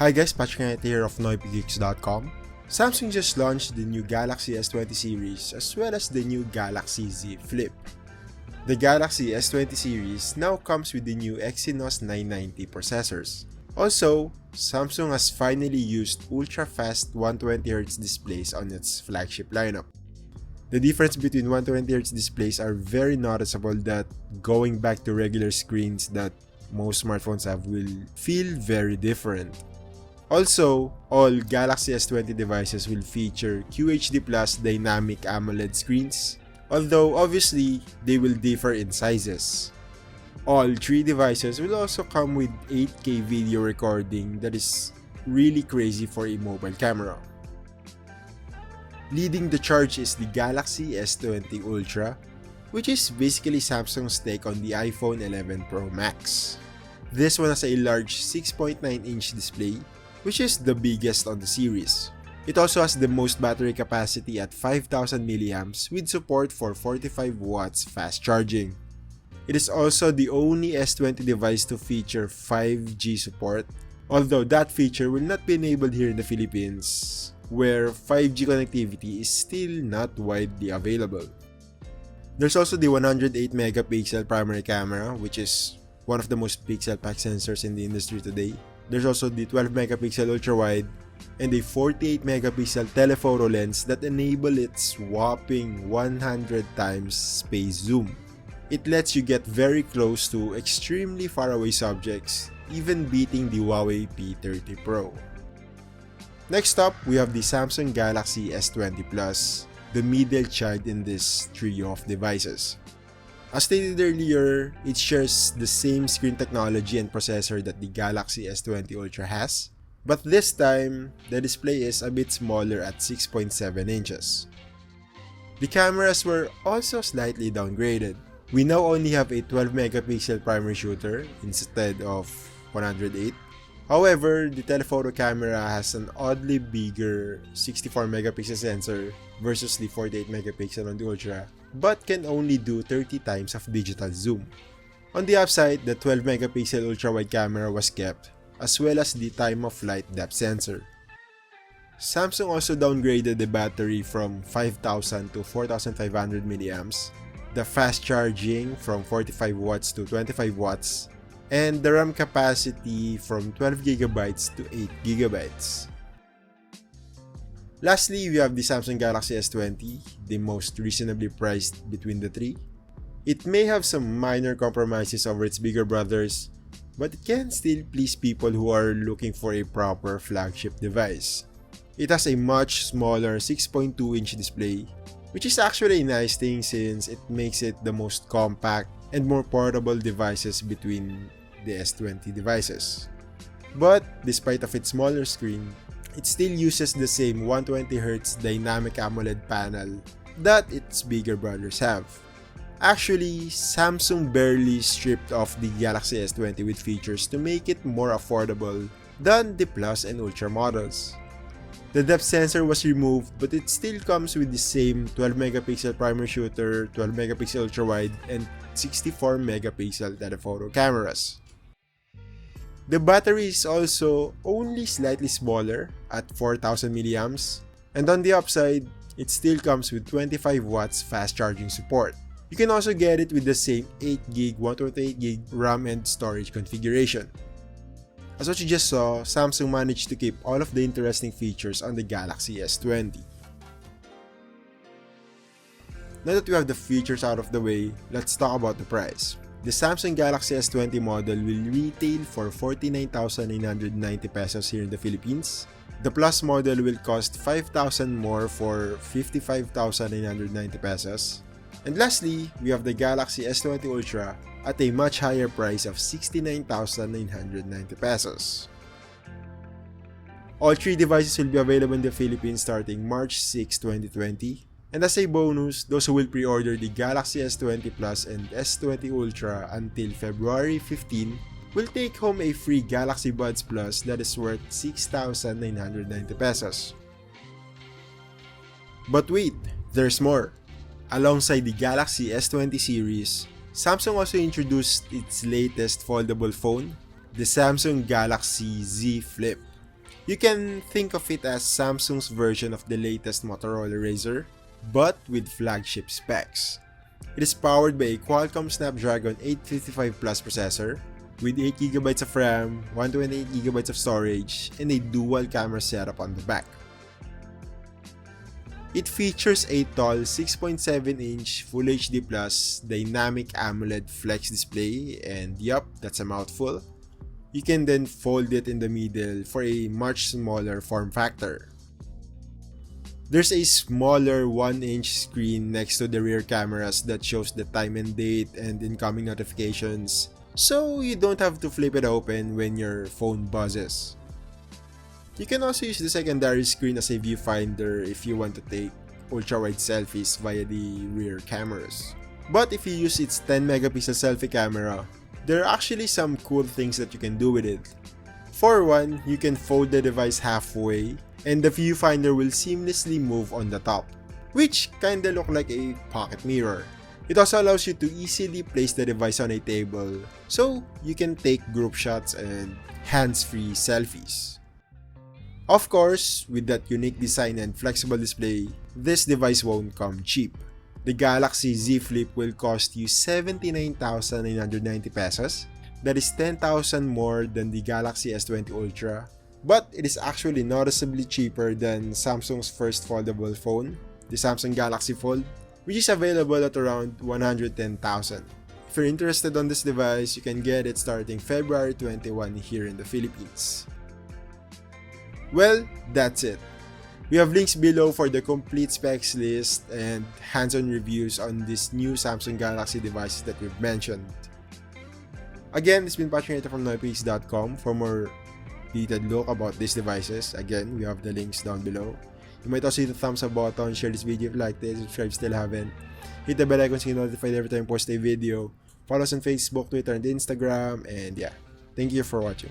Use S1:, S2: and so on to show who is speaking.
S1: Hi guys, Patrick here of NoipGeeks.com. Samsung just launched the new Galaxy S20 series as well as the new Galaxy Z Flip. The Galaxy S20 series now comes with the new Exynos 990 processors. Also, Samsung has finally used ultra-fast 120Hz displays on its flagship lineup. The difference between 120Hz displays are very noticeable that going back to regular screens that most smartphones have will feel very different. Also, all Galaxy S20 devices will feature QHD Plus dynamic AMOLED screens, although obviously they will differ in sizes. All three devices will also come with 8K video recording that is really crazy for a mobile camera. Leading the charge is the Galaxy S20 Ultra, which is basically Samsung's take on the iPhone 11 Pro Max. This one has a large 6.9-inch display, which is the biggest on the series. It also has the most battery capacity at 5000 mAh with support for 45 watts fast charging. It is also the only S20 device to feature 5G support, although that feature will not be enabled here in the Philippines, where 5G connectivity is still not widely available. There's also the 108 megapixel primary camera, which is one of the most pixel-packed sensors in the industry today. There's also the 12 megapixel ultra-wide and a 48 megapixel telephoto lens that enable its whopping 100 times space zoom. It lets you get very close to extremely far away subjects, even beating the Huawei P30 Pro. Next up, we have the Samsung Galaxy S20 Plus, the middle child in this trio of devices. As stated earlier, it shares the same screen technology and processor that the Galaxy S20 Ultra has, but this time, the display is a bit smaller at 6.7 inches. The cameras were also slightly downgraded. We now only have a 12 megapixel primary shooter instead of 108. However, the telephoto camera has an oddly bigger 64 megapixel sensor versus the 48 megapixel on the Ultra, but can only do 30 times of digital zoom. On the upside, the 12 megapixel ultra-wide camera was kept, as well as the time of flight depth sensor. Samsung also downgraded the battery from 5000 to 4500 mAh, the fast charging from 45 watts to 25 watts, and the RAM capacity from 12GB to 8GB. Lastly, we have the Samsung Galaxy S20, the most reasonably priced between the three. It may have some minor compromises over its bigger brothers, but it can still please people who are looking for a proper flagship device. It has a much smaller 6.2-inch display, which is actually a nice thing since it makes it the most compact and more portable devices between the S20 devices. But despite of its smaller screen, it still uses the same 120Hz dynamic AMOLED panel that its bigger brothers have. Actually, Samsung barely stripped off the Galaxy S20 with features to make it more affordable than the Plus and Ultra models. The depth sensor was removed, but it still comes with the same 12 megapixel primary shooter, 12 megapixel ultra-wide, and 64 megapixel telephoto cameras. The battery is also only slightly smaller at 4000 mAh, and on the upside, it still comes with 25 watts fast charging support. You can also get it with the same 8GB, 128GB RAM and storage configuration. As what you just saw, Samsung managed to keep all of the interesting features on the Galaxy S20. Now that we have the features out of the way, let's talk about the price. The Samsung Galaxy S20 model will retail for 49,990 pesos here in the Philippines. The Plus model will cost 5,000 more for 55,990 pesos. And lastly, we have the Galaxy S20 Ultra at a much higher price of 69,990 pesos. All three devices will be available in the Philippines starting March 6, 2020. And as a bonus, those who will pre-order the Galaxy S20 Plus and S20 Ultra until February 15 will take home a free Galaxy Buds Plus that is worth 6,990 pesos. But wait, there's more. Alongside the Galaxy S20 series, Samsung also introduced its latest foldable phone, the Samsung Galaxy Z Flip. You can think of it as Samsung's version of the latest Motorola Razr, but with flagship specs. It is powered by a Qualcomm Snapdragon 855 Plus processor, with 8GB of RAM, 128GB of storage, and a dual camera setup on the back. It features a tall 6.7-inch Full HD Plus dynamic AMOLED flex display, and yup, that's a mouthful. You can then fold it in the middle for a much smaller form factor. There's a smaller 1-inch screen next to the rear cameras that shows the time and date and incoming notifications, so you don't have to flip it open when your phone buzzes. You can also use the secondary screen as a viewfinder if you want to take ultra-wide selfies via the rear cameras. But if you use its 10-megapixel selfie camera, there are actually some cool things that you can do with it. For one, you can fold the device halfway and the viewfinder will seamlessly move on the top, which kinda look like a pocket mirror. It also allows you to easily place the device on a table, so you can take group shots and hands-free selfies. Of course, with that unique design and flexible display, this device won't come cheap. The Galaxy Z Flip will cost you 79,990 pesos. That is 10,000 more than the Galaxy S20 Ultra, but it is actually noticeably cheaper than Samsung's first foldable phone, the Samsung Galaxy Fold, which is available at around 110,000. If you're interested on this device, you can get it starting February 21 here in the Philippines. Well, that's it. We have links below for the complete specs list and hands-on reviews on these new Samsung Galaxy devices that we've mentioned. Again, it's been Patrick from Noypiece.com. For more detailed look about these devices, again, we have the links down below. You might also hit the thumbs up button, share this video if you liked it, subscribe if you still haven't. Hit the bell icon so you get notified every time I post a video. Follow us on Facebook, Twitter, and Instagram, and yeah, thank you for watching.